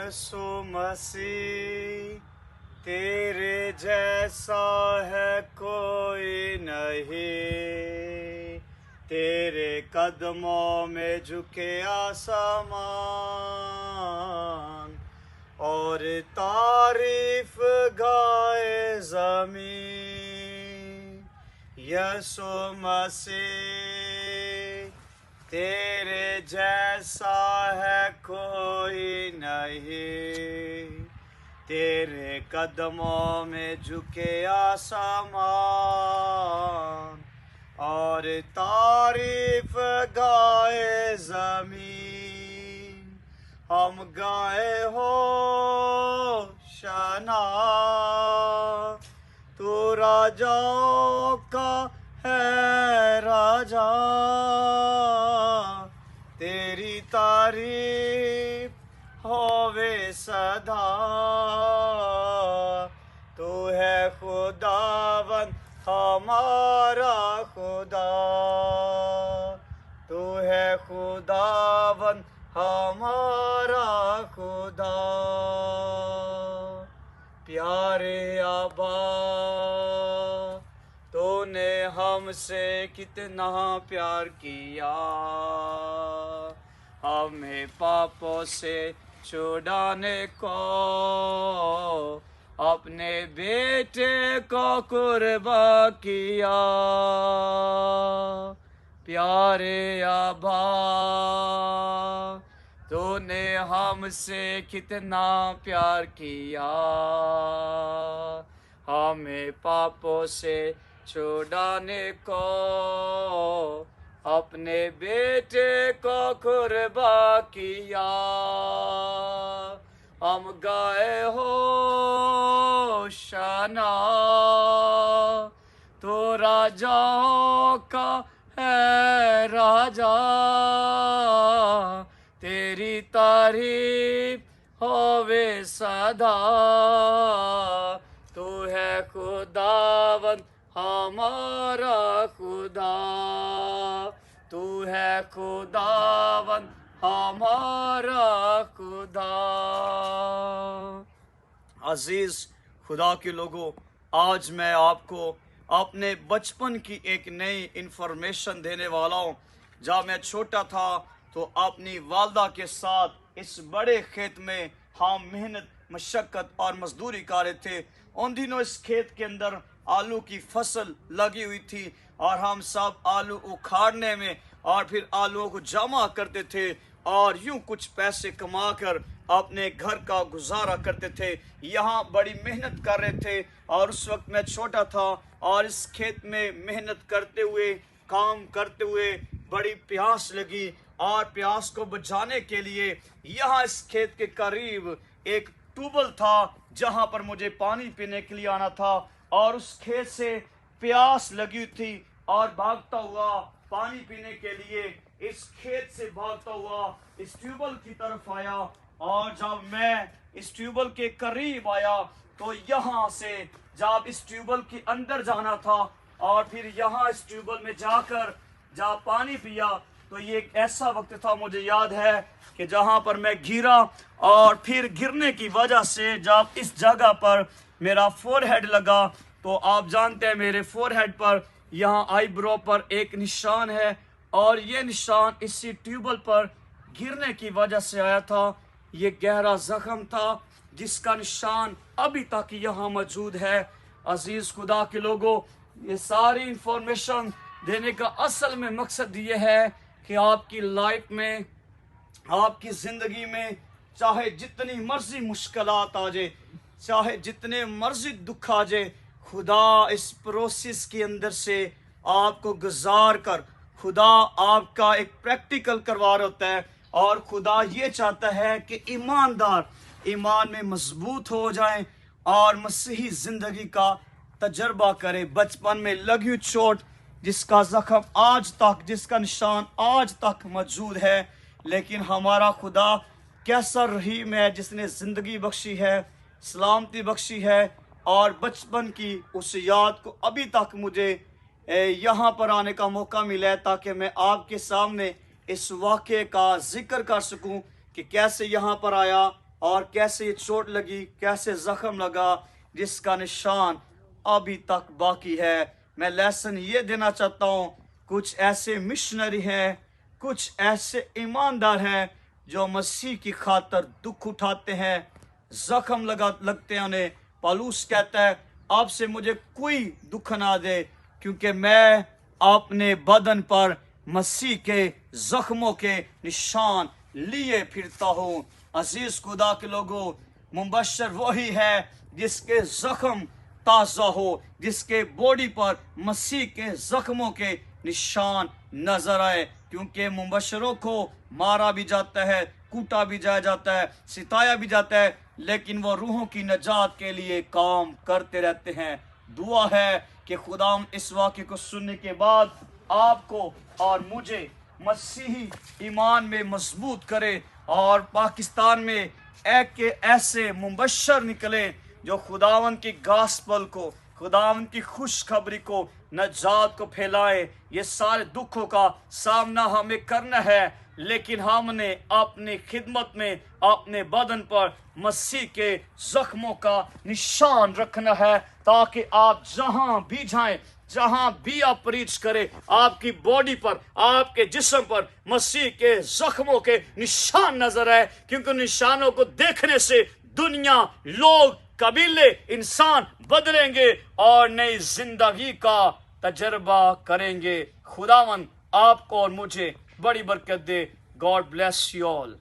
यीशु मसीह तेरे जैसा है कोई नहीं, तेरे कदमों में झुके आसमान और तारीफ गाए ज़मीन। यीशु मसीह तेरे जैसा है कोई नहीं, तेरे कदमों में झुके आसमान और तारीफ गाए ज़मीन। हम गाए हो शना, तू राजाओं का है राजा, तेरी तारीफ होवे सदा। तू है खुदावन हमारा खुदा, तू है खुदावन हमारा खुदा। प्यारे आबा, तूने हमसे कितना प्यार किया, हमें पापों से छुड़ाने को अपने बेटे को कुर्बा किया। प्यारे आबा, तूने हमसे कितना प्यार किया, हमें पापों से छुड़ाने को अपने बेटे को कुर्बा किया। हम गाए हो शना, तो राजाओं का है राजा, तेरी तारीफ होवे सदा। तू है खुदावन हमारा खुदा, तू है खुदावन हमारा खुदा। अजीज खुदा के लोगों, आज मैं आपको अपने बचपन की एक नई इंफॉर्मेशन देने वाला हूँ। जब मैं छोटा था तो अपनी वालदा के साथ इस बड़े खेत में हम मेहनत मशक्क़त और मजदूरी कर रहे थे। उन दिनों इस खेत के अंदर आलू की फसल लगी हुई थी और हम सब आलू उखाड़ने में और फिर आलूओं को जमा करते थे और यूं कुछ पैसे कमा कर अपने घर का गुजारा करते थे। यहाँ बड़ी मेहनत कर रहे थे और उस वक्त मैं छोटा था और इस खेत में मेहनत करते हुए, काम करते हुए बड़ी प्यास लगी और प्यास को बुझाने के लिए यहाँ इस खेत के करीब एक ट्यूबवेल था जहाँ पर मुझे पानी पीने के लिए आना था। और उस खेत से प्यास लगी थी और भागता हुआ पानी पीने के लिए इस खेत से भागता हुआ इस ट्यूबवेल की तरफ आया। और जब मैं इस ट्यूबवेल के करीब आया तो यहाँ से जब इस ट्यूबवेल के अंदर जाना था और फिर यहाँ इस ट्यूबवेल में जाकर जब पानी पिया तो ये एक ऐसा वक्त था, मुझे याद है कि जहाँ पर मैं गिरा और फिर गिरने की वजह से जब इस जगह पर मेरा फोरहेड लगा तो आप जानते हैं मेरे फोरहेड पर यहाँ आईब्रो पर एक निशान है और ये निशान इसी ट्यूबवेल पर गिरने की वजह से आया था। ये गहरा जख्म था जिसका निशान अभी तक यहाँ मौजूद है। अजीज खुदा के लोगों, ये सारी इंफॉर्मेशन देने का असल में मकसद ये है कि आपकी लाइफ में, आपकी ज़िंदगी में चाहे जितनी मर्जी मुश्किलात आ जाए, चाहे जितने मर्जी दुख आ जाए, खुदा इस प्रोसेस के अंदर से आपको गुजार कर खुदा आपका एक प्रैक्टिकल करवा रहा होता है। और खुदा ये चाहता है कि ईमानदार ईमान में मजबूत हो जाएं और मसीही ज़िंदगी का तजर्बा करें। बचपन में लगी चोट जिसका जख्म आज तक, जिसका निशान आज तक मौजूद है, लेकिन हमारा खुदा कैसा रहीम है जिसने ज़िंदगी बख्शी है, सलामती बख्शी है और बचपन की उस याद को अभी तक मुझे यहाँ पर आने का मौका मिला है ताकि मैं आपके सामने इस वाक़े का जिक्र कर सकूं कि कैसे यहाँ पर आया, और कैसे ये चोट लगी, कैसे जख्म लगा, जिसका निशान अभी तक बाकी है। मैं लेसन ये देना चाहता हूँ, कुछ ऐसे मिशनरी हैं, कुछ ऐसे ईमानदार हैं जो मसीह की खातर दुख उठाते हैं, जख्म लगते हैं उन्हें। पौलुस कहता है, आपसे मुझे कोई दुख ना दे, क्योंकि मैं अपने बदन पर मसीह के जख्मों के निशान लिए फिरता हूँ। अजीज खुदा के लोगों, मुबशर वही है जिसके जख्म ताज़ा हो, जिसके बॉडी पर मसीह के जख्मों के निशान नजर आए। क्योंकि मुबशरों को मारा भी जाता है, कूटा भी जाता है, सिताया भी जाता है, लेकिन वो रूहों की नजात के लिए काम करते रहते हैं। दुआ है कि खुदाम इस वाक़े को सुनने के बाद आपको और मुझे मसीही ईमान में मजबूत करे और पाकिस्तान में एक के ऐसे मुबशर निकले जो खुदावन की गास्पल को, खुदावन की खुशखबरी को, नजात को फैलाए। ये सारे दुखों का सामना हमें करना है, लेकिन हमने अपनी खिदमत में अपने बदन पर मसीह के जख्मों का निशान रखना है, ताकि आप जहां भी जाएं, जहां भी आप प्रीच करें, आपकी बॉडी पर, आपके जिस्म पर मसीह के जख्मों के निशान नजर आए। क्योंकि निशानों को देखने से दुनिया, लोग, कबीले, इंसान बदलेंगे और नई जिंदगी का तजर्बा करेंगे। खुदावन आपको और मुझे बड़ी बरकत दे। God bless you all.